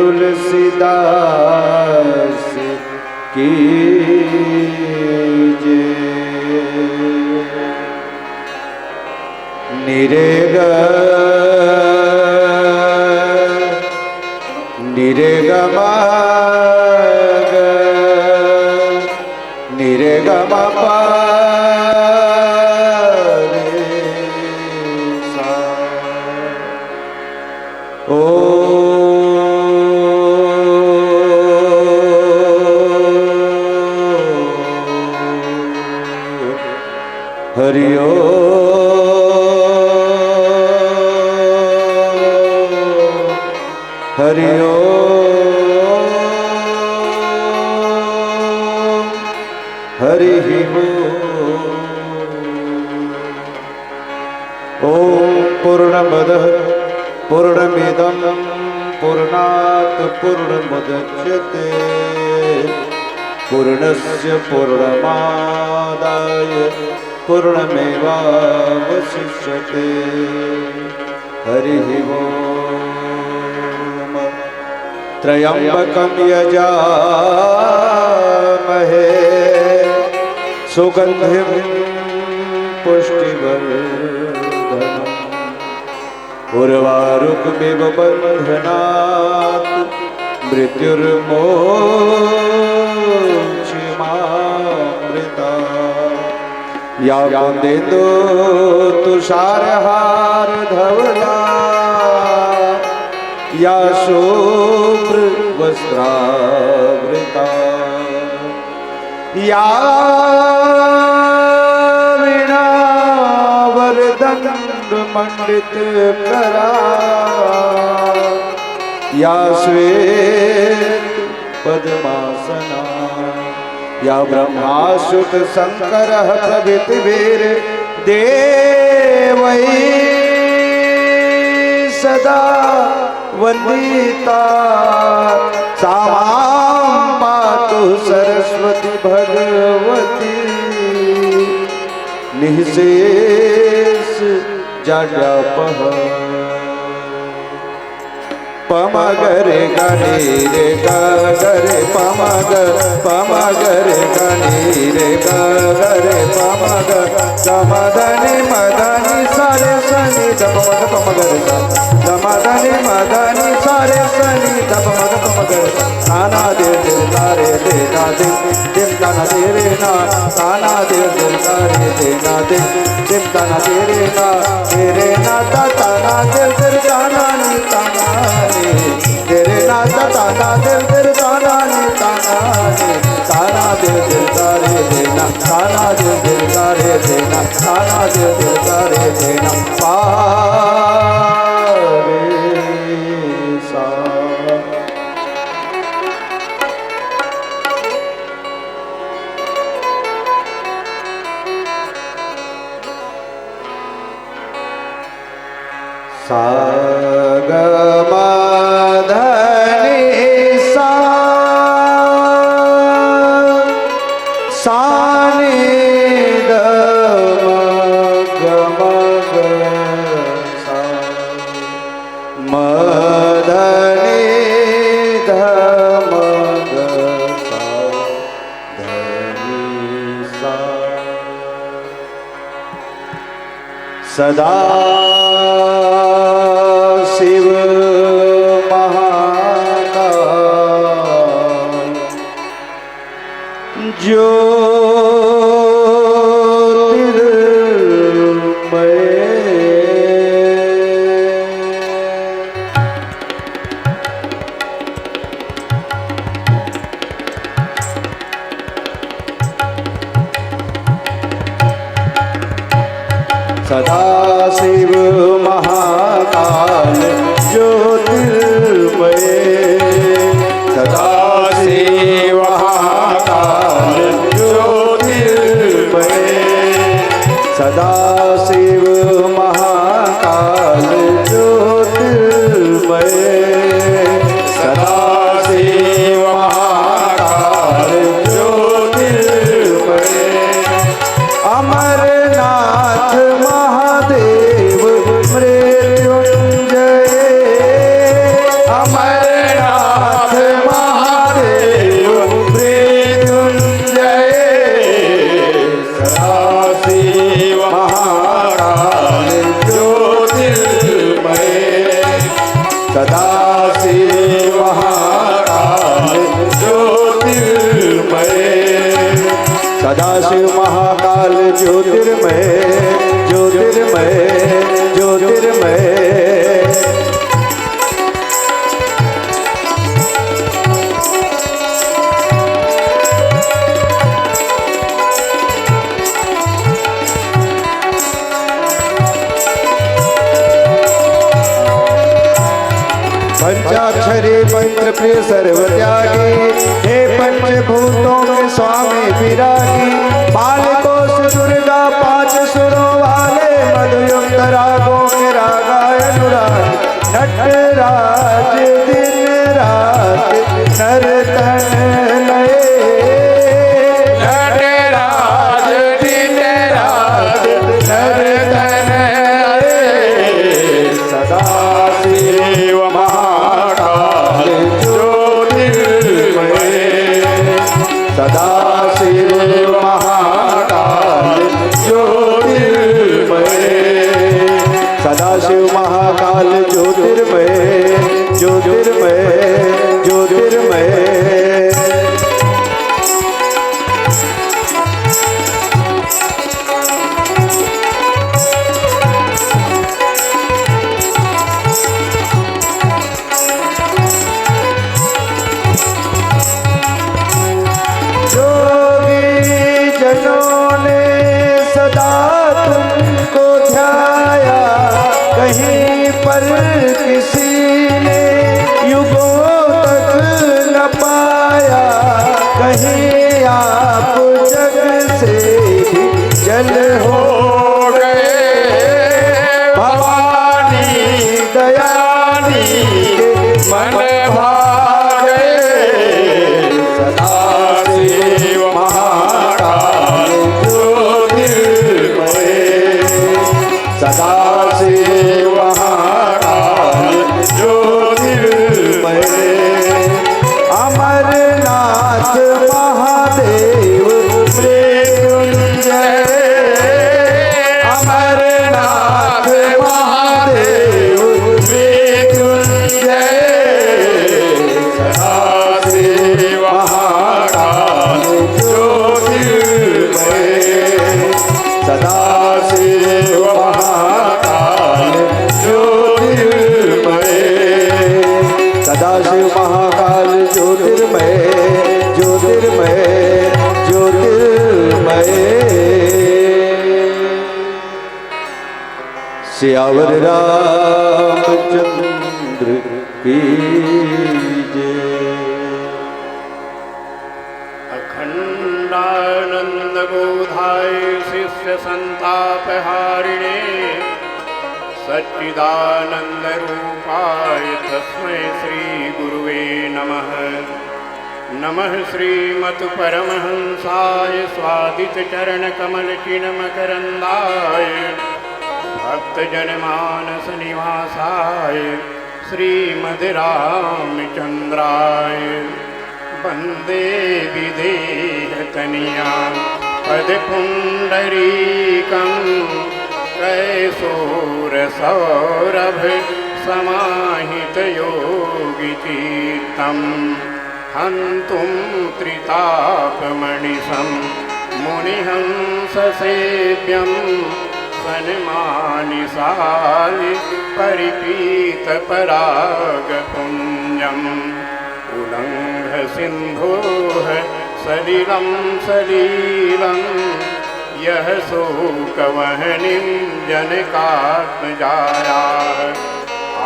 तुलसीदास की जय। निरेग निरेगमा निरेगमा पा हरि हरि हरि ओम पूर्णमदः पूर्णमिदं पूर्णात् पूर्णमुदच्यते पूर्णस्य पूर्णमादाय पूर्णमेवावशिष्यते। हरि ओम। त्र्यंबकं यजामहे सुगंधिं पुष्टिवर्धनम् उर्वारुकमिव बन्धनात् मृत्युर्मोक्षमामृतात्। या कुन्देन्दु तुषारहार धवला या शुभ्र वस्त्रावृता या वीणा वरदंड मंडित करा या श्वेत पद्मासना या ब्रह्मासुत शंकर प्रभृति वीर देवै सदा वंदिता सा मां पातु सरस्वती भगवती निःशेष जाड्यापः। पमगरे गणे रे गरे पमग पमगरे गणे रे गरे पमग समदनि मदनि सारे सनि दप मग पमगरे समदनि मदनि सारे सनि दप मग पमगरे नाना दे दिल तारे दे ना दिल दिल ताना तेरे ना नाना दे दिल तारे दे ना दिल दिल ताना तेरे ना ताना दिल दिल ताना नी ताना तेरे नाता ताना दिल दिल ताना नी ताना ताना दिल दिल तारे देना ताना दिल दिल तारे देना ताना दिल दिल तारे देना पारे सा। सागमा सदा शिव महाकाल ज्योतिर्मय सदा शिव महाकाल ज्योतिर्मय सदा शिव महाकाल ज्योतिर्मय सदा शिव महाकाल ज्योतिर्मय सदा शिव महाकाल ज्योतिर्मय अमरनाथ महादेव शिव महाकाल ज्योतिर्मय सदा शिव महाकाल ज्योतिर्मय ज्योतिर्मय ज्योतिर्मय पंचाक्षरी मंत्र प्रिय सर्वत्यागी हे पंचभूतों के स्वामी विरागी बालकोश दुर्गा पांच सुरों वाले मधुयुक्त रागों के रागानुराग नटराज दिन रात नर्तन लये नटराज दिन रात नर्तन लये सदा शिव सदा शिव महाकाल ज्योतिर्मय सदा शिव महाकाल ज्योतिर्मय ज्योतिर्मय ज्योतिर्मय जिन्होंने सदा तुमको ध्याया कहीं पर किसी ने युगों तक न पाया कहीं आप जग से भी जल हो गए भवानी दयानी के मन भागे सदा शिव सदा शिव महाकाल ज्योतिर्मय अमरनाथ महादेव मृत्युंजय अमरनाथ महादेव मृत्युंजय सदा शिव महाकाल ज्योतिर्मय सदा शिव महाकाल ज्योतिर्मय सदा शिव महाकाल ज्योतिर्मय ज्योतिर्मय ज्योतिर्मय सियावर रामचंद्र की जय अखंडानंद बोधाय शिष्य संतापहारिणे सच्चिदानंद रूपाय तस्मै श्री गुरुवे नमः। नमः श्रीमत् परमहंसाय स्वादित चरण कमल चिन्मकरंदाय भक्तजनमानस निवासाय श्रीमद् रामचंद्राय वंदे विदेहतनिया पदपुंडरीकं कैशोरसौरभ समाहितयोगिचित्तं हन्तुं त्रितापमणिसं मुनिहंससेव्यं सन्मानिशालि परिपीतपरागपुञ्जम् उल्लङ्घ सिन्धोः सलिलं सलीलं यः शोकवहनिं जनकात्मजायाः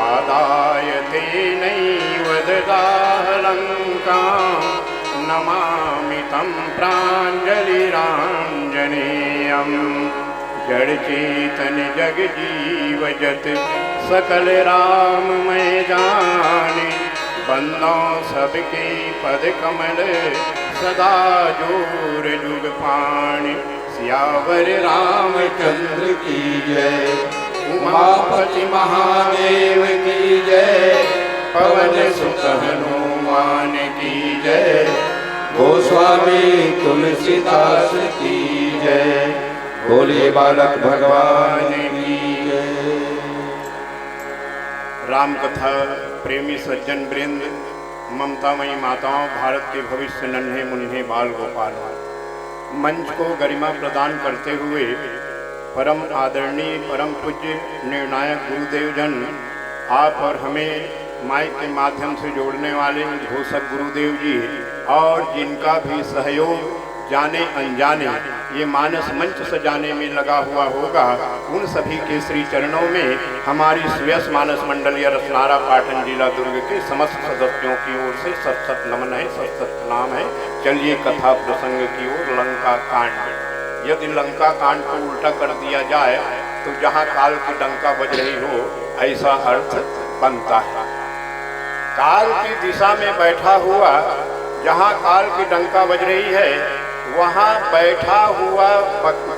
आदाय तेनैव ददाह लङ्कां नमामि तं प्राञ्जलिराञ्जनेयम् जड़चेतन जग जीव जत सकल राममय जाने बंदों सबके पद कमल सदा जोर जुग पाणी सियावर रामचंद्र की जय उमापति महादेव की जय पवन सुत हनुमान की जय गोस्वामी तुलसीदास की जय भोले बालक भगवान की जय। राम कथा प्रेमी सज्जन वृंद, ममतामयी माताओं, भारत के भविष्य नन्हे मुन्ने बाल गोपाल, मंच को गरिमा प्रदान करते हुए परम आदरणीय परम पूज्य निर्णायक गुरुदेव जन, आप और हमें माइक के माध्यम से जोड़ने वाले घोषक गुरुदेव जी और जिनका भी सहयोग जाने अनजाने ये मानस मंच सजाने में लगा हुआ होगा, उन सभी के श्री चरणों में हमारी सुयस मानस मंडलीय रसनारा पाटन जिला दुर्ग के समस्त सदस्यों की ओर से सत सत नमन है, सत सत प्रणाम है। चलिए कथा प्रसंग की ओर। लंका कांड। यदि लंका कांड को उल्टा कर दिया जाए तो जहाँ काल की डंका बज रही हो ऐसा अर्थ बनता है। काल की दिशा में बैठा हुआ, जहाँ काल की डंका बज रही है वहाँ बैठा हुआ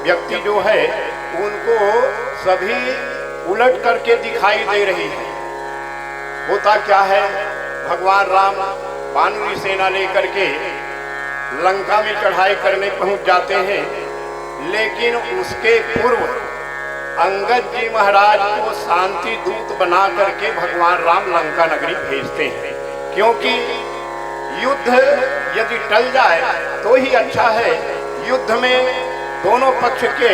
व्यक्ति जो है उनको सभी उलट करके दिखाई दे रही है। होता क्या है, भगवान राम वानरी सेना लेकर के लंका में चढ़ाई करने पहुंच जाते हैं, लेकिन उसके पूर्व अंगद जी महाराज को शांति दूत बना करके भगवान राम लंका नगरी भेजते हैं, क्योंकि युद्ध यदि टल जाए तो ही अच्छा है। युद्ध में दोनों पक्ष के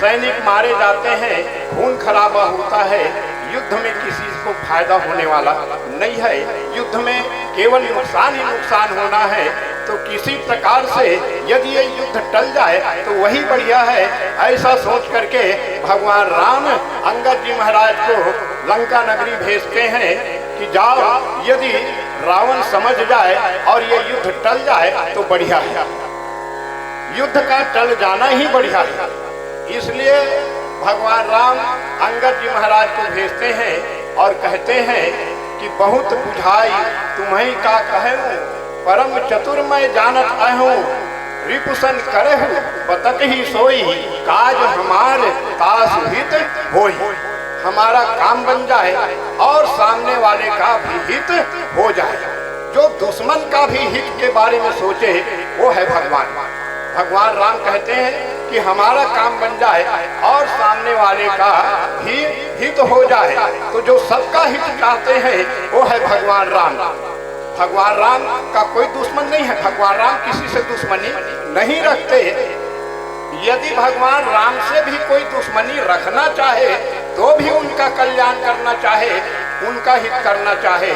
सैनिक मारे जाते हैं, खून खराबा होता है, युद्ध में किसी को फायदा होने वाला नहीं है। युद्ध में केवल नुकसान ही नुकसान होना है, तो किसी प्रकार से यदि ये युद्ध टल जाए तो वही बढ़िया है। ऐसा सोच करके भगवान राम अंगद जी महाराज को लंका नगरी भेजते हैं कि जाओ, यदि रावण समझ जाए और ये युद्ध टल जाए तो बढ़िया है। युद्ध का टल जाना ही बढ़िया है। इसलिए भगवान राम अंगद जी महाराज को भेजते हैं और कहते हैं कि बहुत बुझाई तुम्हें का कहूँ, परम चतुर मैं जानत आहूँ, रिपुसन करहु बतक ही सोई, काज हमार तास हित होई। हमारा काम बन जाए और सामने वाले का भी हित हो जाए। जो दुश्मन का भी हित के बारे में सोचे वो है भगवान। भगवान राम कहते हैं कि हमारा काम बन जाए और सामने वाले का भी हित हो जाए, तो जो सबका हित चाहते हैं वो है भगवान राम। भगवान राम का कोई दुश्मन नहीं है, भगवान राम किसी से दुश्मनी नहीं रखते। यदि भगवान राम से भी कोई दुश्मनी रखना चाहे तो भी उनका कल्याण करना चाहे, उनका हित करना चाहे,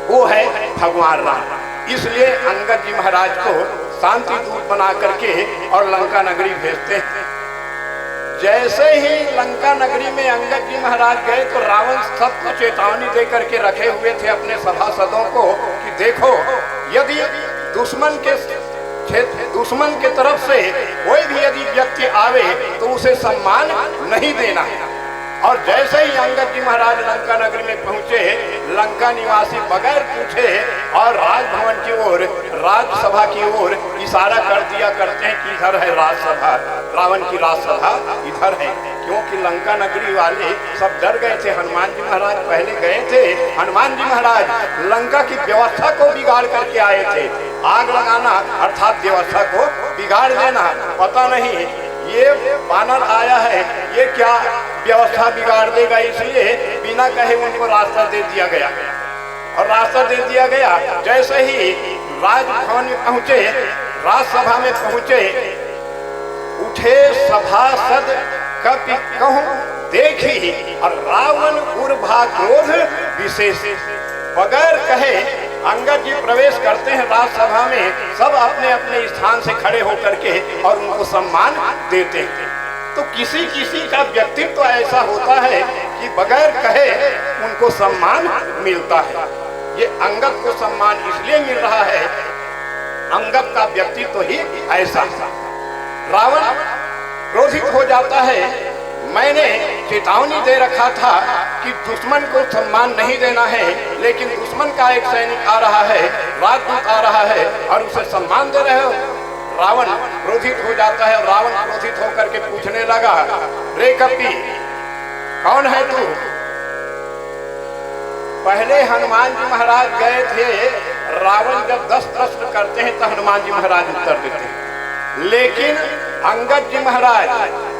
वो है भगवान राम। इसलिए अंगद जी महाराज को शांति दूत बना करके और लंका नगरी भेजते हैं। जैसे ही लंका नगरी में अंगद जी महाराज गए तो रावण सबको चेतावनी दे करके रखे हुए थे अपने सभासदों को कि देखो, यदि दुश्मन के तरफ से कोई भी यदि व्यक्ति आवे तो उसे सम्मान नहीं देना। और जैसे ही अंगद जी महाराज लंका नगरी में पहुंचे, लंका निवासी बगैर पूछे और राजभवन की ओर, राजसभा की ओर इशारा कर दिया करते हैं कि इधर है राजसभा, रावण की राजसभा इधर है। क्योंकि लंका नगरी वाले सब डर गए थे। हनुमान जी महाराज पहले गए थे। हनुमान जी महाराज लंका की व्यवस्था को बिगाड़ करके आए थे। आग लगाना अर्थात व्यवस्था को बिगाड़ देना। पता नहीं ये बानर आया है, ये क्या व्यवस्था बिगाड़ देगा, इसलिए बिना कहे उनको रास्ता दे दिया गया। और रास्ता दे दिया गया, जैसे ही राजभवन में पहुंचे, राजसभा में पहुंचे, उठे सभासद कपि कहूं देखी, और रावण उर्भा क्रोध विशेष। बगैर कहे अंगद जी प्रवेश करते हैं राजसभा में, सब अपने अपने स्थान से खड़े होकर के और उनको सम्मान देते हैं। तो किसी किसी का व्यक्तित्व तो ऐसा होता है कि बगैर कहे उनको सम्मान मिलता है। ये अंगद को सम्मान इसलिए मिल रहा है, अंगद का व्यक्तित्व तो ही ऐसा। रावण क्रोधित हो जाता है। मैंने चेतावनी दे रखा था कि दुश्मन को सम्मान नहीं देना है, लेकिन दुश्मन का एक सैनिक आ रहा है, राजदूत आ रहा है और उसे सम्मान दे रहे हो। रावण क्रोधित हो जाता है। रावण क्रोधित होकर के पूछने लगा, रे कपि कौन है तू? पहले हनुमान जी महाराज गए थे। रावण जब 10 प्रश्न करते हैं तो हनुमान जी महाराज उत्तर देते हैं, लेकिन अंगद जी महाराज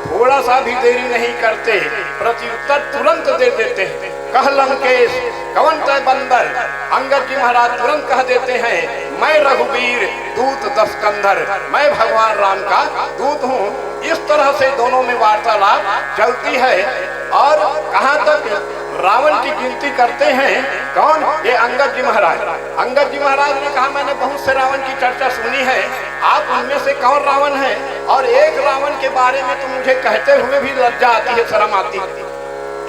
थोड़ा सा भी देरी नहीं करते, प्रत्युत्तर तुरंत दे देते हैं। कह लंकेश कवन तय बंदर। अंगद जी महाराज तुरंत कह देते हैं, मैं रघुवीर दूत दस कंधर, मैं भगवान राम का दूत हूँ। इस तरह से दोनों में वार्तालाप चलती है। और कहाँ तक रावण की गिनती करते हैं, कौन? ये अंगद जी महाराज। अंगद जी महाराज ने कहा, मैंने बहुत से रावण की चर्चा सुनी है, आप उनमें से कौन रावण है? और एक रावण के बारे में तो मुझे कहते हुए भी लज्जा आती है, शर्म आती है।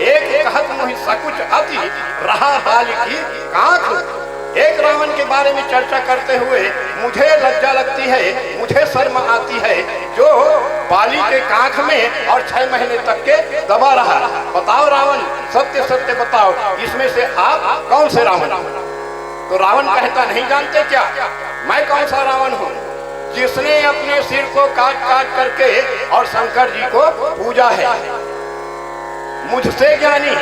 एक कहत मुहि सकुच अति रहा बाली की कांख। एक रावण के बारे में चर्चा करते हुए मुझे लज्जा लगती है, मुझे शर्म आती है, जो बाली के कांख में और 6 महीने तक के दबा रहा। बताओ रावण, सत्य सत्य बताओ, इसमें से आप कौन से रावण? तो रावण कहता, नहीं जानते क्या मैं कौन सा रावण हूँ? जिसने अपने सिर को काट काट करके और शंकर जी को पूजा है। मुझसे ज्ञानी,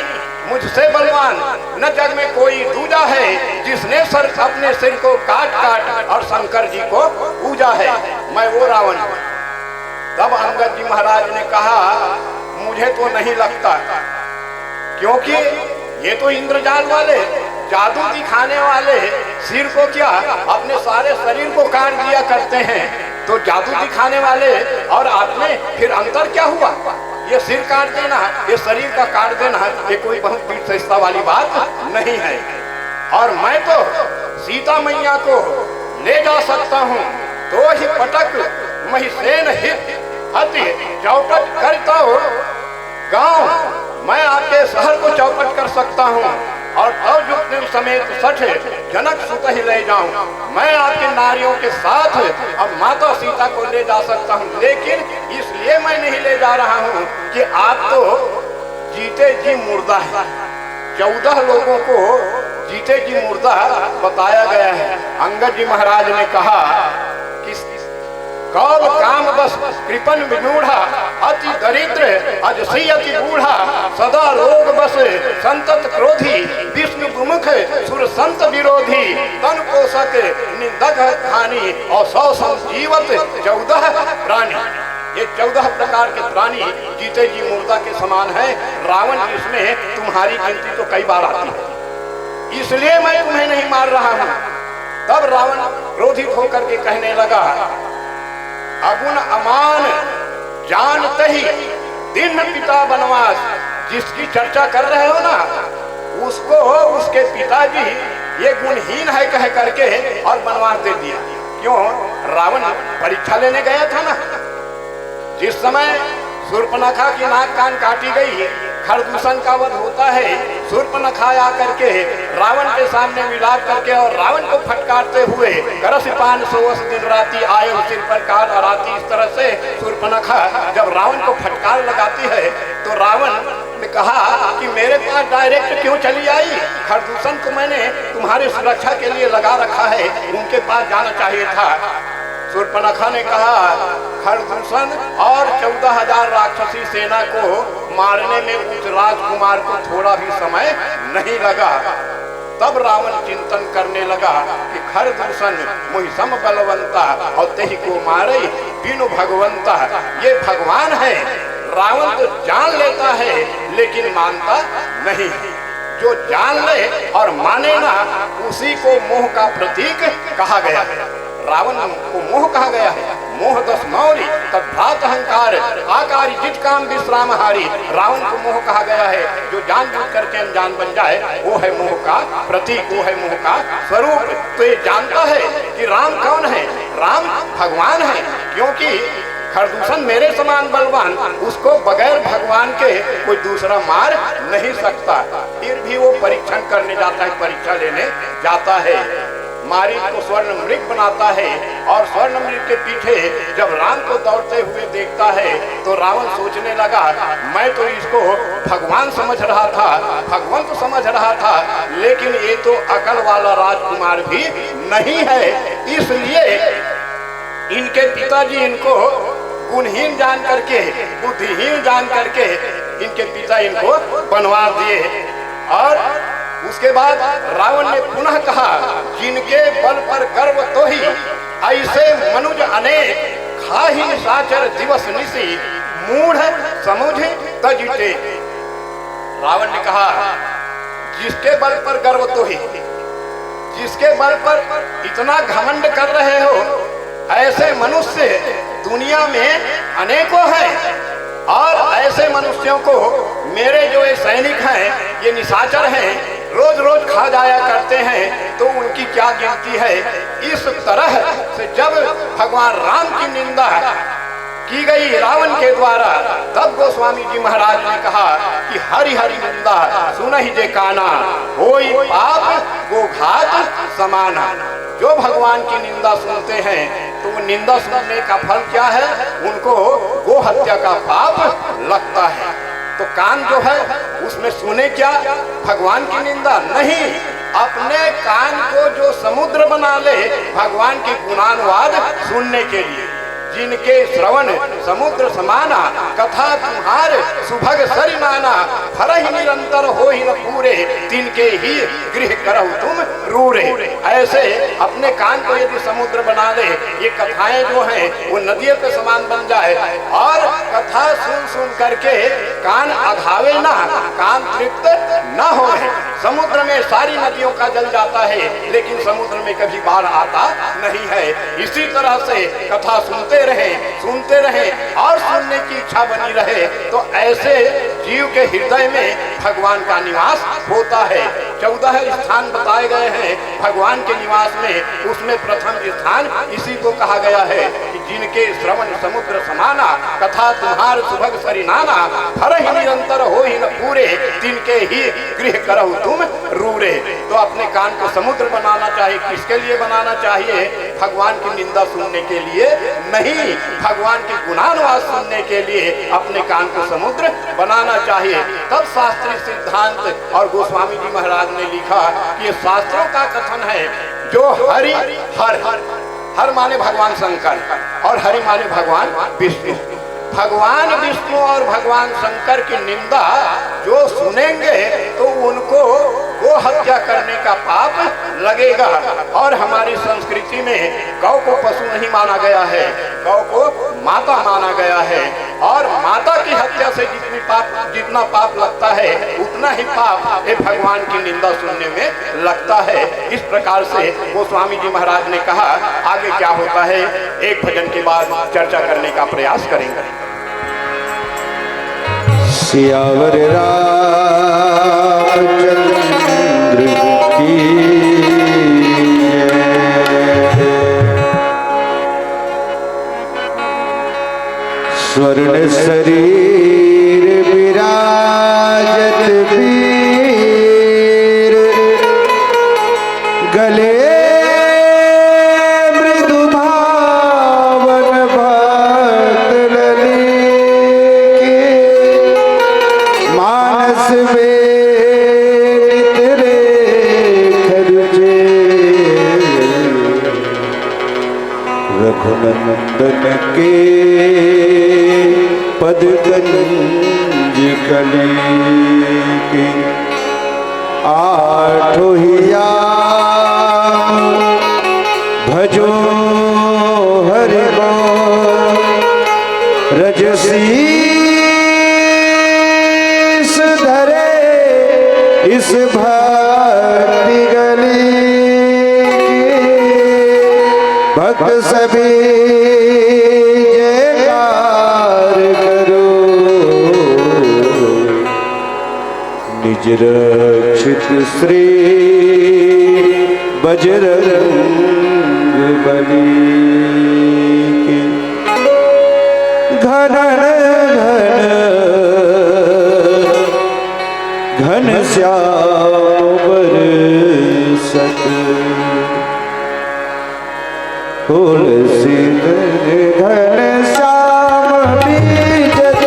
मुझसे बलवान न जग में कोई दूजा है, जिसने अपने सिर को काट काट और शंकर जी को पूजा है। मैं वो रावण हूं। तब अंगद जी महाराज ने कहा, मुझे तो नहीं लगता, क्योंकि ये तो इंद्रजाल वाले, जादू दिखाने वाले सिर को क्या अपने सारे शरीर को काट दिया करते हैं। तो जादू दिखाने वाले और आप में फिर अंतर क्या हुआ? ये सिर काट देना, ये शरीर का काट देना, ये कोई बहुत विशेषता वाली बात नहीं है। और मैं तो सीता मैया को ले जा सकता हूँ, तो ही पटक महिसेन हित अति चौपट करता हो गांव। मैं आपके शहर को चौपट कर सकता हूँ और तब समेत सठ जनक सुत ही ले जाऊं। मैं आपके नारियों के साथ अब माता सीता को ले जा सकता हूँ, लेकिन इसलिए मैं नहीं ले जा रहा हूँ कि आप तो जीते जी मुर्दा है। 14 लोगों को जीते जी मुर्दा बताया गया है। अंगद जी महाराज ने कहा कि कौल काम बस कृपन विमूढ़ा, अति दरिद्र अजसी अति बूढ़ा, सदा रोग बस संतत क्रोधी, विष्णु प्रमुख सुर संत विरोधी, तन पोषक निंदक हानि और 100 संजीवत 14 प्राणी। ये 14 प्रकार के प्राणी जीते जी मुर्दा के समान है। रावण इसमें तुम्हारी गिनती तो कई बार आती है, इसलिए मैं तुम्हें नहीं मार रहा हूँ। तब रावण क्रोधित होकर के कहने लगा, अगुण अमान जानते ही दिन पिता बनवास। जिसकी चर्चा कर रहे हो ना, उसको उसके पिताजी ये गुणहीन है कह करके और बनवास दे दिया। क्यों? रावण परीक्षा लेने गया था ना। जिस समय शूर्पणखा की नाक कान काटी गई, खरदूषण का वध होता है, शूर्पणखा आकर के रावण के सामने विलाप करके और रावण को फटकारते हुए करस पान सोवस दिन राती आयो सिर पर काल अराती। इस तरह से शूर्पणखा जब रावण को फटकार लगाती है तो रावण ने कहा कि मेरे पास डायरेक्ट क्यों चली आई? खरदूषण को मैंने तुम्हारी सुरक्षा के लिए लगा रखा है, उनके पास जाना चाहिए था। शूर्पणखा ने कहा, खरदूषण और 14,000 राक्षसी सेना को मारने में उस राजकुमार को थोड़ा भी समय नहीं लगा। तब रावण चिंतन करने लगा कि खरदूषण मुहि सम बलवंता और तेहि को मारे बिनु भगवंता। ये भगवान है। रावण तो जान लेता है लेकिन मानता नहीं। जो जान ले और माने ना, उसी को मोह का प्रतीक कहा गया है। रावण को मोह कहा गया है। मोह 10 मौरी तद्भात अहंकार आकारी जित काम विश्राम हारी। रावण को मोह कहा गया है। जो जान बूझ करके अनजान बन जाए वो है मोह का प्रतीक, वो है मोह का स्वरूप। तो ये जानता है कि राम कौन है? राम भगवान है, क्योंकि खरदूषण मेरे समान बलवान, उसको बगैर भगवान के कोई दूसरा मार नहीं सकता। फिर भी वो परीक्षण करने जाता है, परीक्षा लेने जाता है। मारीच को स्वर्ण मृग बनाता है और स्वर्ण मृग के पीछे जब राम को दौड़ते हुए देखता है तो रावण सोचने लगा, मैं तो इसको भगवान समझ रहा था, भगवंत समझ रहा था, लेकिन ये तो अकल वाला राजकुमार भी नहीं है। इसलिए इनके पिताजी इनको गुणहीन जान करके, बुद्धिहीन जान करके इनके पिता इनको बनवा दिए। और उसके बाद रावण ने पुनः कहा, जिनके बल पर गर्व तो ही ऐसे मनुज अनेक, खाहि साचर दिवस निसी मूढ़ समुझ तजिटे। रावण ने कहा, जिसके बल पर गर्व तो ही, जिसके बल पर इतना घमंड कर रहे हो, ऐसे मनुष्य दुनिया में अनेकों हैं। और ऐसे मनुष्यों को मेरे जो ये सैनिक हैं, ये निशाचर हैं, रोज रोज खा जाया करते हैं, तो उनकी क्या गिनती है। इस तरह से जब भगवान राम की निंदा की गई रावण के द्वारा, तब गोस्वामी जी महाराज ने कहा कि हरि हरि निंदा सुनहि जे काना, होई पाप गोघात समाना। जो भगवान की निंदा सुनते हैं तो वो निंदा सुनने का फल क्या है, उनको गो हत्या का पाप लगता है। तो कान जो है उसमें सुने क्या, भगवान की निंदा नहीं, अपने कान को जो समुद्र बना ले भगवान की गुणानुवाद सुनने के लिए। जिनके श्रवण समुद्र समाना, कथा तुम्हार सुभग सरि नाना, फरहि निरंतर हो ही न पूरे, तिनके ही गृह करहु तुम रूरे। ऐसे अपने कान को यदि समुद्र बना ले, ये कथाएं जो हैं वो नदियों के समान बन जाए, और कथा सुन सुन करके कान अघावे ना, कान तृप्त न हो। समुद्र में सारी नदियों का जल जाता है, लेकिन समुद्र में कभी बाढ़ आता नहीं है। इसी तरह से कथा सुनते रहे और सुनने की इच्छा बनी रहे, तो ऐसे जीव के हृदय में भगवान का निवास होता है। 14 स्थान बताए गए हैं भगवान के निवास में, उसमें प्रथम स्थान इसी को कहा गया है कि जिनके श्रवण समुद्र समाना, कथा तुम्हार सुभग सरि नाना, फरहि निरंतर हो ही न पूरे, तिनके ही गृह करहु तुम रूरे। तो अपने कान को समुद्र बनाना चाहिए। किसके लिए बनाना चाहिए? भगवान की निंदा सुनने के लिए नहीं, भगवान की गुणानुवाद सुनने के लिए अपने कान को समुद्र बनाना चाहिए। तब शास्त्रीय सिद्धांत और गोस्वामी जी महाराज ने लिखा कि ये शास्त्रों का कथन है, जो हरि हर माने भगवान शंकर और हरि माने भगवान विष्णु। भगवान विष्णु और भगवान शंकर की निंदा जो सुनेंगे तो उनको गो हत्या करने का पाप लगेगा। और हमारी संस्कृति में गौ को पशु नहीं माना गया है, गौ को माता माना गया है, और माता की हत्या से जितना पाप लगता है उतना ही पाप ये भगवान की निंदा सुनने में लगता है। इस प्रकार से गोस्वामी जी महाराज ने कहा। आगे क्या होता है एक भजन के बाद चर्चा करने का प्रयास करेंगे। सियावर रामचंद्र की स्वर्ण शरीर विराजत वीर, गले मृदु भावन भक्त ललित, मानस में नितरे खर्चे, रघुनंदन के पद गंज कली के, आठों ही भजो हरि को, रजसीस धरे इस भक्ति गली के, भक्त सभी निज रक्षित श्री बजरंग बली के, घन घन श्याम बरसत, तुलसी घन श्याम बीजत,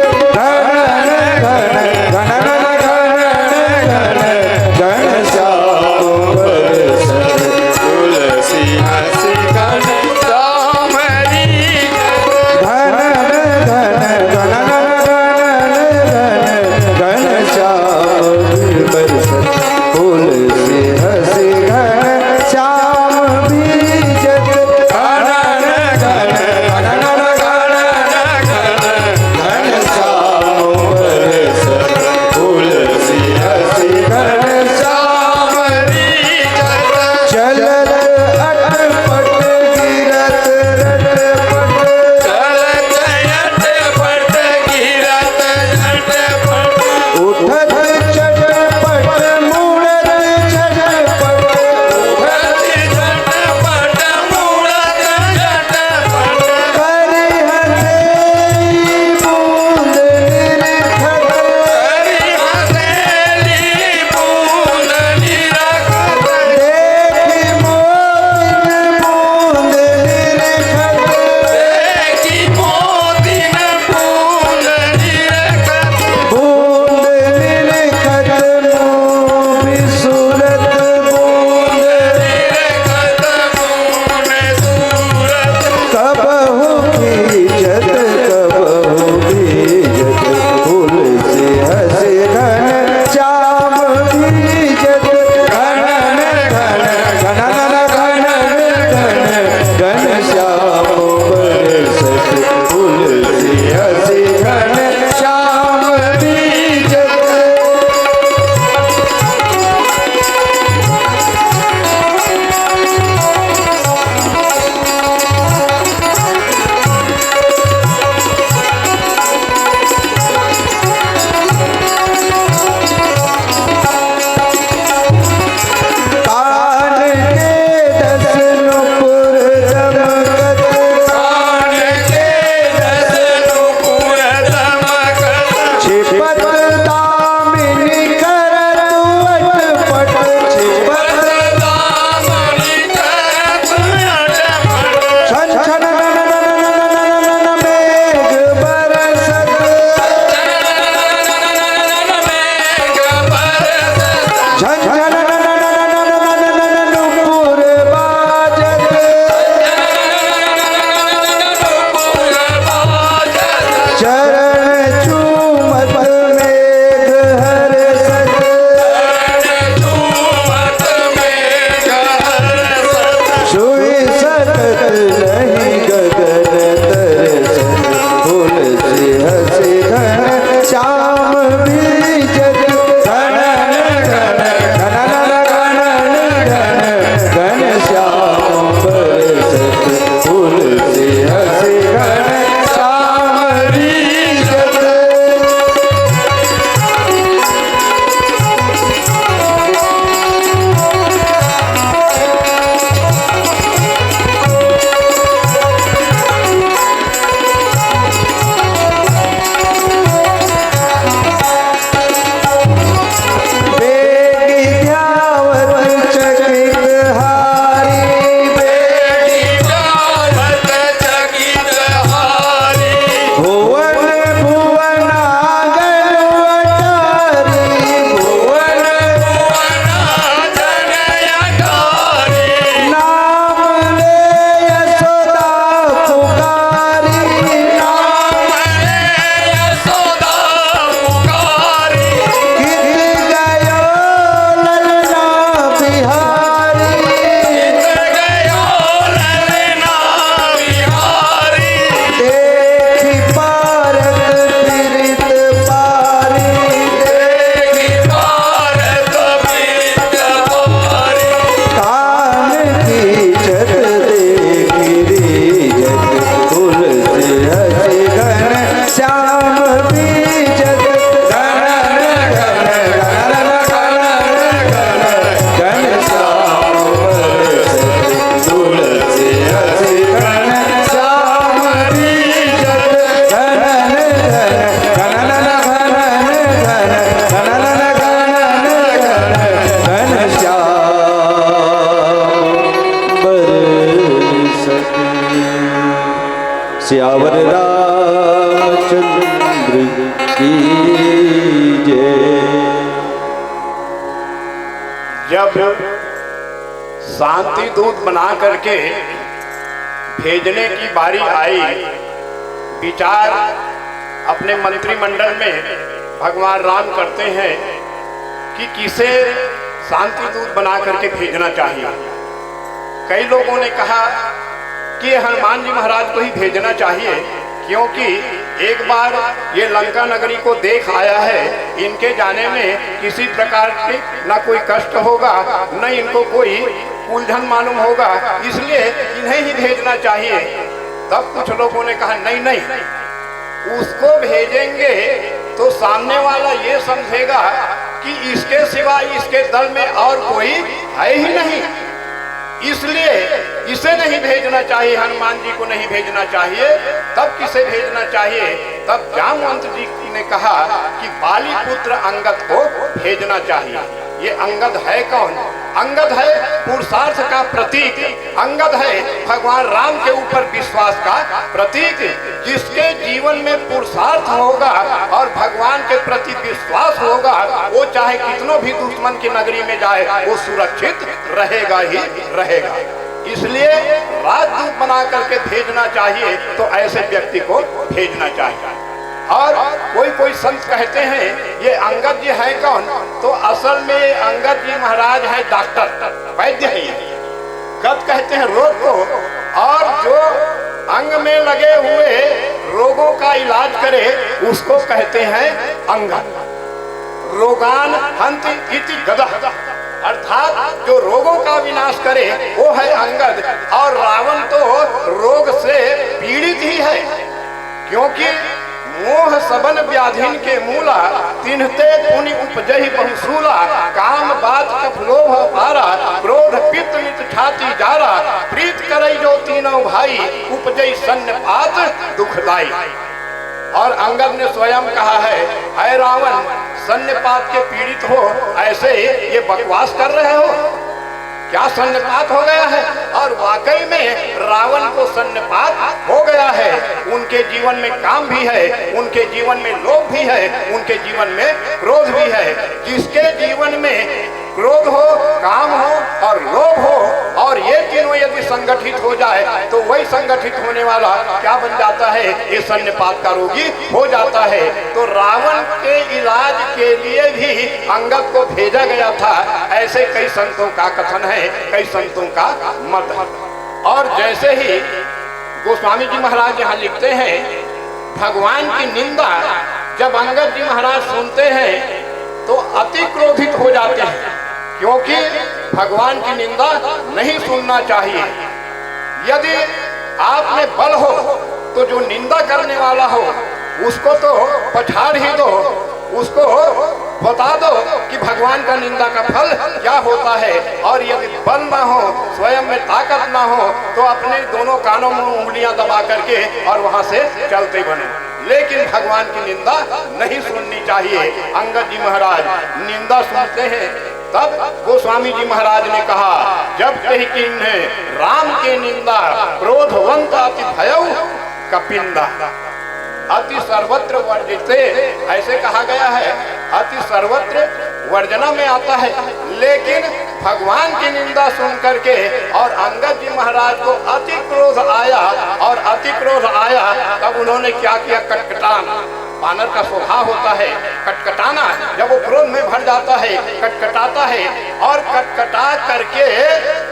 सियावर रामचंद्र की जय। जब शांति दूत बना करके भेजने की बारी आई, विचार अपने मंत्रिमंडल में भगवान राम करते हैं कि किसे शांति दूत बना करके भेजना चाहिए। कई लोगों ने कहा कि हनुमान जी महाराज को ही भेजना चाहिए, क्योंकि एक बार ये लंका नगरी को देख आया है, इनके जाने में किसी प्रकार की ना कोई कष्ट होगा, न इनको कोई उलझन मालूम होगा, इसलिए इन्हें ही भेजना चाहिए। तब कुछ लोगों ने कहा नहीं नहीं, उसको भेजेंगे तो सामने वाला ये समझेगा कि इसके सिवा इसके दल में और कोई है ही नहीं, इसलिए इसे नहीं भेजना चाहिए, हनुमान जी को नहीं भेजना चाहिए। तब किसे भेजना चाहिए? तब जामवंत जी ने कहा कि बाली पुत्र अंगद को भेजना चाहिए। ये अंगद है कौन? अंगद है पुरुषार्थ का प्रतीक, अंगद है भगवान राम के ऊपर विश्वास का प्रतीक। जिसके जीवन में पुरुषार्थ होगा और भगवान के प्रति विश्वास होगा, वो चाहे कितनों भी दुश्मन की नगरी में जाए, वो सुरक्षित रहेगा ही रहेगा। इसलिए राजदूत बना करके भेजना चाहिए, तो ऐसे व्यक्ति को भेजना चाहिए। और कोई संत कहते हैं ये अंगद जी है कौन? तो असल में अंगद जी महाराज है डॉक्टर, वैद्य है। गद कहते हैं रोग को, और जो अंग में लगे हुए रोगों का इलाज करे उसको कहते हैं अंगद। रोगान हंति इति गदः, अर्थात जो रोगों का विनाश करे वो है अंगद। और रावण तो रोग से पीड़ित ही है, क्योंकि मोह सबन व्याधिन के मूला, तिन्हते पुनि उपजहि बहुसूला। काम बात कफलोभ पारा, क्रोध पित्त नित छाती जारा। प्रीत करई जो तीनों भाई, उपजई सन्नपात दुखदाई। और अंगद ने स्वयं कहा है रावण, सन्नपात के पीड़ित हो, ऐसे ये बकवास कर रहे हो, क्या सन्नपात हो गया है? और वाकई में रावण को सन्नपात हो गया है। उनके जीवन में काम भी है, उनके जीवन में लोभ भी है, उनके जीवन में क्रोध भी है। जिसके जीवन में क्रोध हो, काम हो और लोभ हो, और ये तीनों यदि संगठित हो जाए, तो वही संगठित होने वाला क्या बन जाता है? ये सन्नपात का रोगी हो जाता है। तो रावण के इलाज के लिए भी अंगद को भेजा गया था, ऐसे कई संतों का कथन है, कई संतों का मत है। और जैसे ही गोस्वामी जी महाराज यहाँ लिखते हैं, भगवान की निंदा जब अंगद जी महाराज सुनते हैं तो अति क्रोधित हो जाते हैं, क्योंकि भगवान की निंदा नहीं सुनना चाहिए। यदि आप में बल हो तो जो निंदा करने वाला हो उसको तो पछाड़ ही दो, उसको बता दो कि भगवान का निंदा का फल क्या होता है। और यदि बल ना हो, स्वयं में ताकत ना हो, तो अपने दोनों कानों में उंगलियां दबा करके और वहां से चलते बने। लेकिन भगवान की निंदा नहीं सुननी चाहिए। अंगद जी महाराज निंदा सुनते हैं, तब गोस्वामी जी महाराज ने कहा, जब कही किन्हे राम के निंदा, क्रोधवंत अति भयउ कपिंदा। अति सर्वत्र वर्जिते, ऐसे कहा गया है, अति सर्वत्र वर्जना में आता है। लेकिन भगवान की निंदा सुन करके और अंगद जी महाराज को अति क्रोध आया, और अति क्रोध आया तब उन्होंने क्या किया? कटकटाना। बानर का स्वभाव होता है कटकटाना। जब वो क्रोध में भर जाता है, कटकटाता है, और कटकटा करके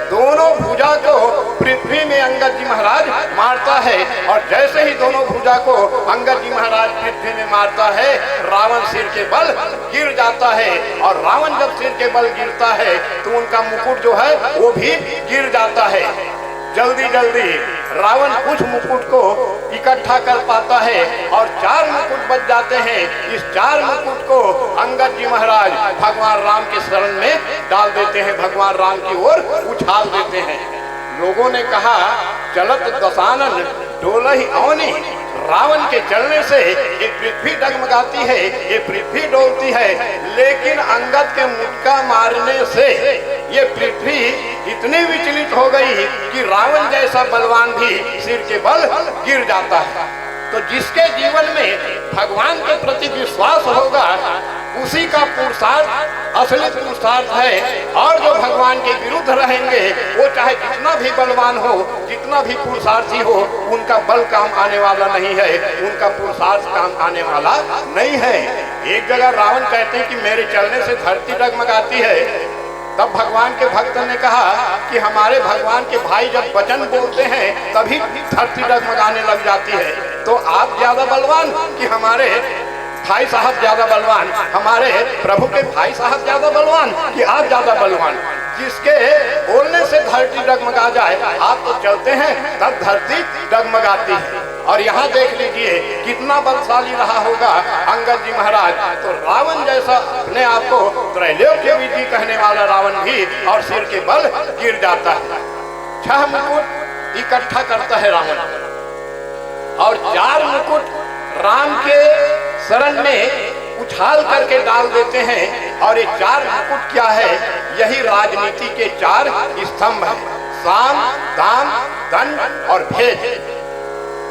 दोनों भुजा को पृथ्वी में अंगद जी महाराज मारता है। और जैसे ही दोनों भुजा को अंगद जी महाराज पृथ्वी में मारता है, रावण सिर के बल गिर जाता है। और रावण जब सिर के बल गिरता है तो उनका मुकुट जो है वो भी गिर जाता है। जल्दी जल्दी रावण कुछ मुकुट को इकट्ठा कर पाता है और 4 मुकुट बच जाते हैं। इस 4 मुकुट को अंगद जी महाराज भगवान राम के शरण में डाल देते हैं, भगवान राम की ओर उछाल देते हैं। लोगों ने कहा, चलत दशानन डोलहि अवनी। रावण के चलने से ये पृथ्वी डगमगाती है, ये पृथ्वी डोलती है, लेकिन अंगद के मुक्का मारने से ये पृथ्वी इतनी विचलित हो गई कि रावण जैसा बलवान भी सिर के बल गिर जाता है। तो जिसके जीवन में भगवान के प्रति विश्वास होगा उसी का पुरुषार्थ असली पुरुषार्थ है। और जो भगवान के विरुद्ध रहेंगे वो चाहे जितना भी बलवान हो, जितना भी पुरुषार्थी हो, उनका बल काम आने वाला नहीं है, उनका पुरुषार्थ काम आने वाला नहीं है। एक जगह रावण कहते हैं कि मेरे चलने से धरती डगमगाती है। तब भगवान के भक्त ने कहा कि हमारे भगवान के भाई जब वचन बोलते हैं तभी धरती डगमगाने लग जाती है। तो आप ज्यादा बलवान कि हमारे भाई साहब ज्यादा बलवान, हमारे प्रभु के भाई साहब ज्यादा बलवान कि आप ज्यादा बलवान? जिसके बोलने से धरती डगमगा जाए, आप तो चलते हैं तब धरती डगमगाती है। और यहाँ देख लीजिए कितना बलशाली रहा होगा अंगद जी महाराज। तो रावण जैसा अपने आप को त्रैलोक्य विजयी कहने वाला रावण भी और सिर के बल गिर जाता है। 6 मुकुट इकट्ठा करता है रावण और 4 मुकुट राम के शरण में उछाल करके डाल देते हैं। और ये 4 मुकुट क्या है? यही राजनीति के 4 स्तंभ हैं, साम, दाम, दंड और भेद।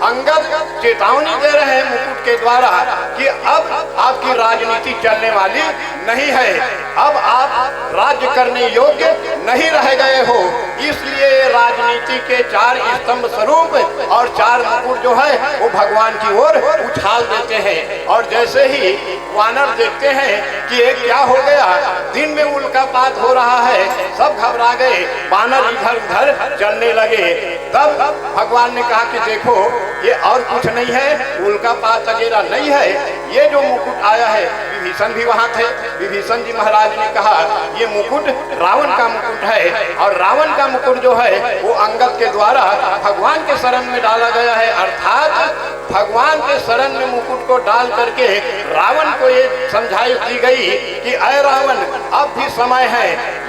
अंगद चेतावनी दे रहे हैं मुकुट के द्वारा कि अब आपकी राजनीति चलने वाली नहीं है, अब आप राज्य करने योग्य नहीं रह गए हो। इसलिए राजनीति के 4 स्तंभ स्वरूप और 4 मुकुट जो है वो भगवान की ओर उछाल देते हैं। और जैसे ही वानर देखते हैं कि ये क्या हो गया, दिन में उल्कापात हो रहा है, सब घबरा गए, वानर इधर उधर चलने लगे। तब भगवान ने कहा कि देखो ये और कुछ नहीं है, उल्कापात वगैरह नहीं है, ये जो मुकुट आया है। विभीषण भी वहां थे। विभीषण जी महाराज ने कहा ये मुकुट रावण का मुकुट है और रावण का मुकुट जो है वो अंगद के द्वारा भगवान के शरण में डाला गया है। अर्थात भगवान के शरण में मुकुट को डाल करके रावण को ये समझाई दी गई कि अय रावण, अब भी समय है,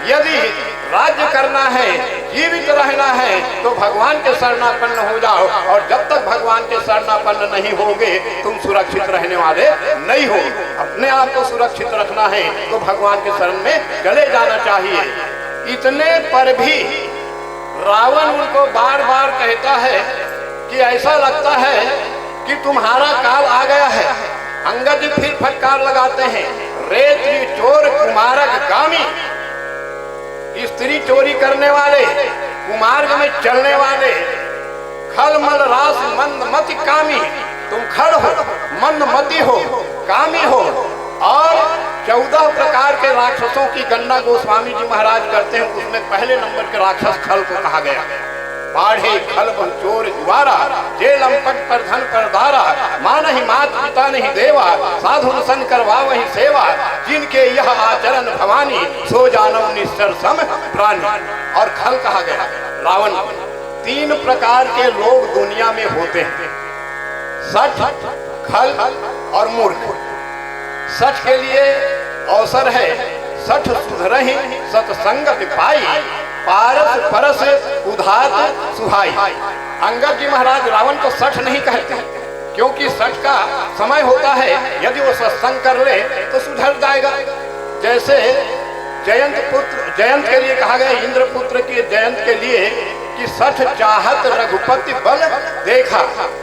यदि राज्य करना है, जीवित रहना है तो भगवान के शरणापन्न हो जाओ। और जब तक भगवान के शरणापन्न नहीं होगे तुम सुरक्षित रहने वाले नहीं हो। अपने आप को सुरक्षित रखना है तो भगवान के शरण में चले जाना चाहिए। इतने पर भी रावण उनको बार बार कहता है कि ऐसा लगता है कि तुम्हारा काल आ गया है। अंगद जी फिर फटकार लगाते हैं, रेत चोर कुमारक गामी, स्त्री चोरी करने वाले, कुमार्ग में चलने वाले, खलमल रास मंदमति कामी, तुम खड़ हो, मंदमति हो, कामी हो। और 14 प्रकार के राक्षसों की गणना गोस्वामी जी महाराज करते हैं। उसमें पहले नंबर के राक्षस खल को कहा गया। बाढ़े खल चोर जुआरा, जेलम पट पर धन कर दारा, मान ही मात पिता नहीं देवा, साधु सन करवा वही सेवा, जिनके यह आचरण भवानी, सो जानो निश्चर सम प्राणी। और खल कहा गया रावण। 3 प्रकार के लोग दुनिया में होते हैं, सच, खल और मूर्ख। सच के लिए अवसर है, सठ सुधरहि सत्संगत पाई, पारस परस उधात सुहाई। अंगद जी महाराज रावण को सठ नहीं कहते क्योंकि सठ का समय होता है, यदि वो सत्संग कर ले तो सुधर जाएगा। जैसे जयंत के लिए कहा गया, इंद्र पुत्र के जयंत के लिए कि सठ चाहत रघुपति बल देखा।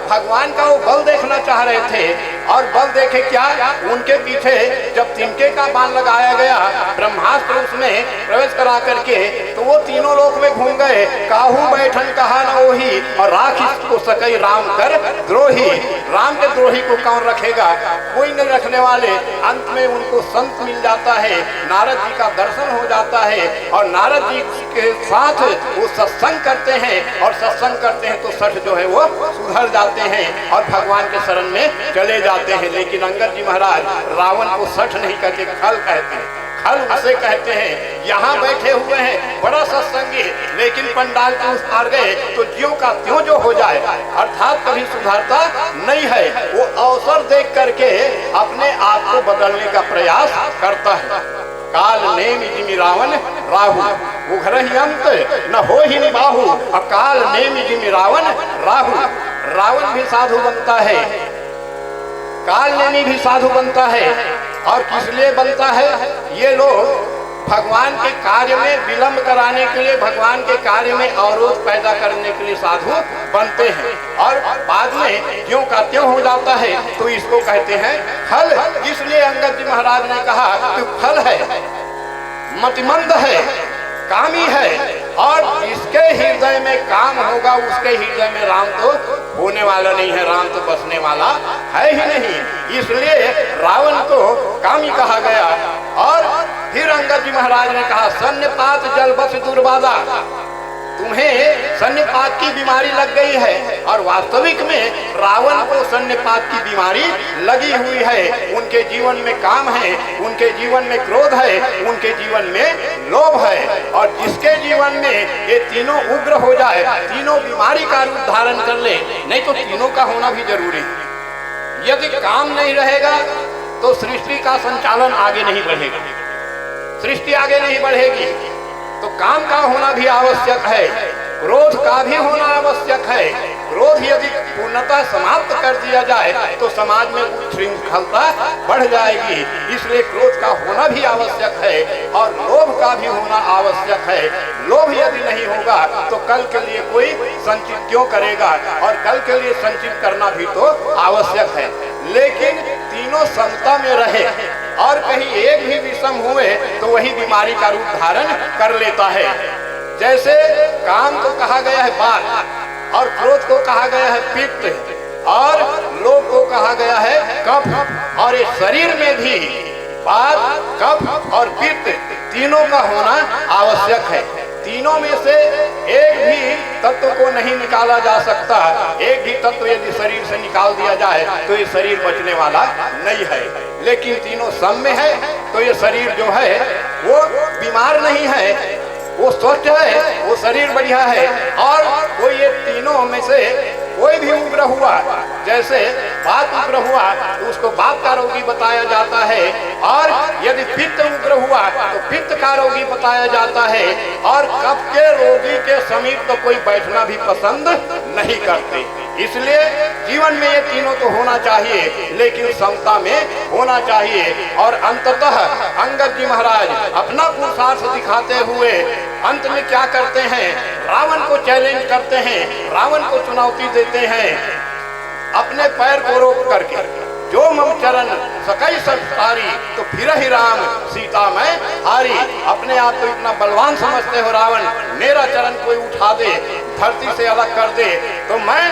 भगवान का वो बल देखना चाह रहे थे। और बल देखे क्या, उनके पीछे जब तिनके का बाण लगाया गया, ब्रह्मास्त्र उसमें प्रवेश करा करके, तो वो तीनों लोक में घूम गए। काहू बैठन कहा न वही, और राख इसको सकई राम कर द्रोही। राम के द्रोही को कौन रखेगा, कोई नहीं रखने वाले। अंत में उनको संत मिल जाता है, नारद जी का दर्शन हो जाता है और नारद जी के साथ वो सत्संग करते हैं। और सत्संग करते हैं तो सठ जो है वो सुधर जाते हैं और भगवान के शरण में चले जाते हैं। लेकिन अंगद जी महाराज रावण को सठ नहीं कहते, खल कहते हैं। खल उसे कहते हैं, यहाँ बैठे हुए हैं बड़ा सत्संगी, लेकिन पंडाल के उस पार गए तो ज्यों का त्यों जो हो जाए, अर्थात कभी सुधारता नहीं है। वो अवसर देख करके अपने आप को बदलने का प्रयास करता है। काल नेम जिमि रावण राहु, उघरहि अंत न हो ही निबाहु। अकाल नेम जिमि रावण राहु। रावण भी साधु बनता है, काल नेमी भी साधु बनता है। और किस लिए बनता है, ये लोग भगवान के कार्य में विलंब कराने के लिए, भगवान के कार्य में अवरोध पैदा करने के लिए साधु बनते हैं और बाद में ज्यों का त्यों हो जाता है, तो इसको कहते हैं फल। इसलिए अंगद जी महाराज ने कहा कि फल है, मतिमंद है, कामी है, और जिसके हृदय में काम होगा उसके हृदय में राम तो होने वाला नहीं है, राम तो बसने वाला है ही नहीं। इसलिए रावण को कामी कहा गया। और फिर अंगद जी महाराज ने कहा सन्निपात जल बस दुर्बाधा, तुम्हें सन्निपात की बीमारी लग गई है। और वास्तविक में रावण को सन्निपात की बीमारी लगी हुई है। उनके जीवन में काम है, उनके जीवन में क्रोध है, उनके जीवन में लोभ है। और जिसके जीवन में ये तीनों उग्र हो जाए, तीनों बीमारी का रूप धारण कर ले, नहीं तो तीनों का होना भी जरूरी है। यदि काम नहीं रहेगा तो सृष्टि का संचालन आगे नहीं बढ़ेगा, सृष्टि आगे नहीं बढ़ेगी। तो काम का होना भी आवश्यक है, क्रोध का भी होना आवश्यक है। क्रोध यदि पूर्णतः समाप्त कर दिया जाए तो समाज में उच्छृंखलता बढ़ जाएगी। इसलिए क्रोध का होना भी आवश्यक है और लोभ का भी होना आवश्यक है। लोभ यदि नहीं होगा तो कल के लिए कोई संचित क्यों करेगा, और कल के लिए संचित करना भी तो आवश्यक है। लेकिन तीनों समता में रहे और कहीं एक भी विषम हुए तो वही बीमारी का रूप धारण कर लेता है। जैसे काम को कहा गया है वात, और क्रोध को कहा गया है पित्त, और लोभ को कहा गया है कफ। और इस शरीर में भी वात, कफ और पित्त तीनों का होना आवश्यक है। तीनों में से एक भी तत्व को नहीं निकाला जा सकता। एक भी तत्व यदि शरीर से निकाल दिया जाए तो ये शरीर बचने वाला नहीं है। लेकिन तीनों सम में है तो ये शरीर जो है वो बीमार नहीं है, वो स्वस्थ है, वो शरीर बढ़िया है। और कोई ये तीनों में से कोई भी उग्र हुआ, जैसे वात उग्र हुआ तो उसको वात का रोगी बताया जाता है, और यदि पित्त उग्र हुआ तो पित्त का रोगी बताया जाता है। और कफ के रोगी के समीप तो कोई बैठना भी पसंद नहीं करते। इसलिए जीवन में ये तीनों तो होना चाहिए, लेकिन समता में होना चाहिए। और अंततः अंगद जी महाराज अपना पुरुषार्थ दिखाते हुए अंत में क्या करते हैं, रावण को चैलेंज करते हैं, रावण को चुनौती देते हैं अपने पैर को रोक करके, जो मम चरण सकई सब तारी, तो फिर ही राम सीता मैं हारी। अपने आप को इतना बलवान समझते हो रावण, मेरा चरण कोई उठा दे, धरती से अलग कर दे तो मैं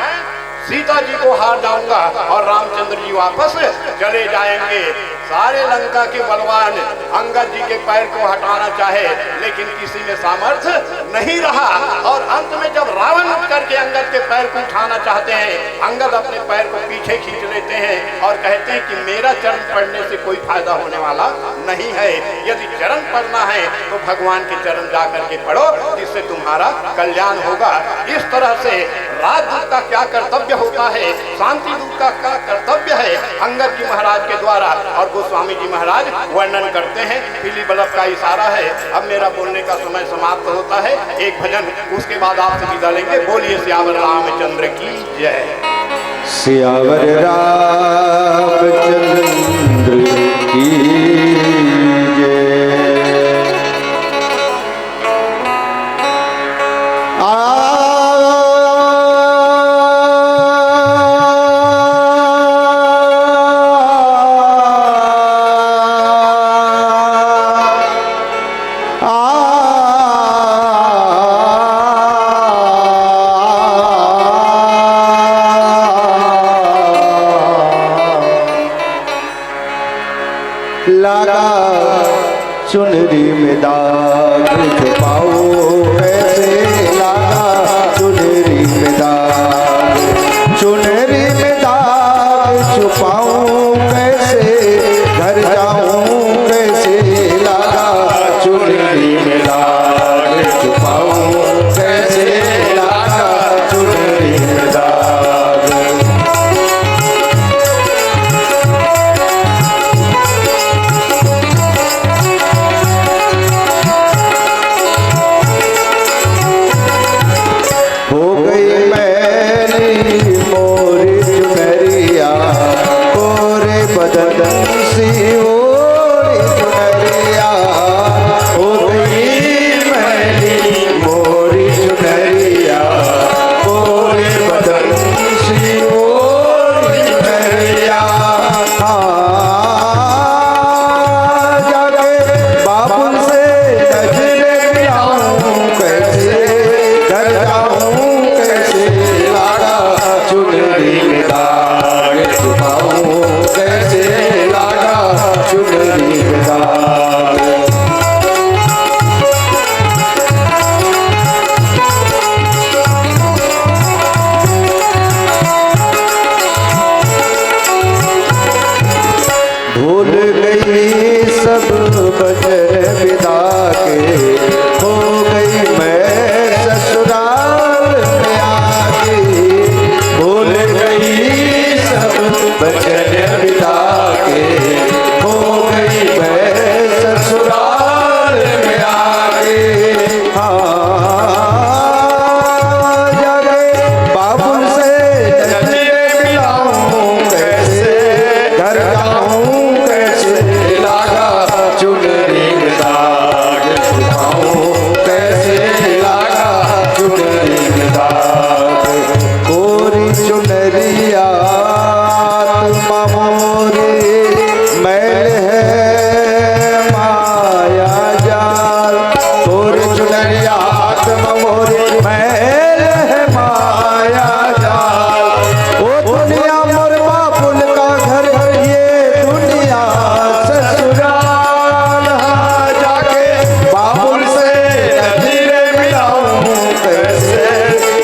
सीता जी को हार जाऊंगा और रामचंद्र जी वापस चले जाएंगे। सारे लंका के बलवान अंगद जी के पैर को हटाना चाहे, लेकिन किसी में सामर्थ्य नहीं रहा। और अंत में जब रावण उठ करके अंगद के पैर को उठाना चाहते हैं, अंगद अपने पैर को पीछे खींच लेते हैं और कहते हैं कि मेरा चरण पढ़ने से कोई फायदा होने वाला नहीं है। यदि चरण पढ़ना है तो भगवान के चरण जा करके पढ़ो, जिससे तुम्हारा कल्याण होगा। इस तरह से राजदूत का क्या कर्तव्य होता है, शांति दूत का क्या कर्तव्य है, अंगद जी महाराज के द्वारा और गोस्वामी जी महाराज वर्णन करते हैं। पीली बल्ब का इशारा है। अब मेरा बोलने का समय समाप्त होता है। एक भजन, उसके बाद आपसे विदा लेंगे। बोलिए सियावर रामचंद्र की जय। सियावर रामचंद्र की जय। लागा चुनरी में दाग छुपाओ कैसे, लागा चुनरी में दाग, चुनरी में दाग छुपाऊं कैसे, घर जाऊं कैसे, लागा चुनरी में दाग छुपाऊं कैसे, लागा चुनरी में दाग।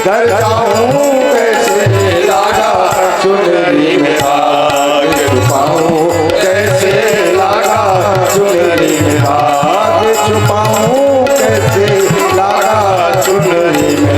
घर जाऊं कैसे लागा चुनरी में भाग छुपाऊं कैसे लागा चुनरी में भाग छुपाऊं कैसे लागा चुनरी में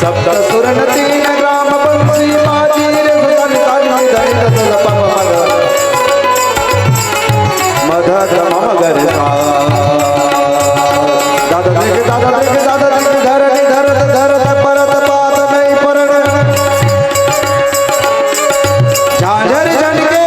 सप्त सुर तीन ग्राम बंसी बाजी रे मध मगर दादा देख धर परत पात नहीं परण झांझर जन के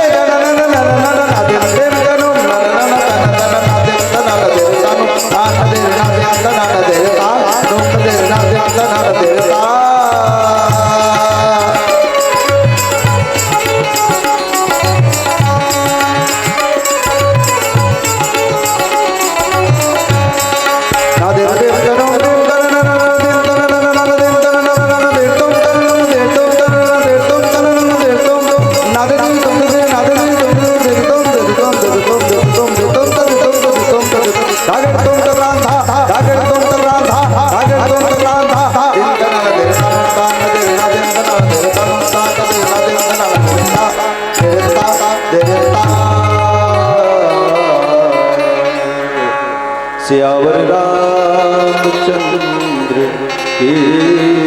सियावर रामचंद्र की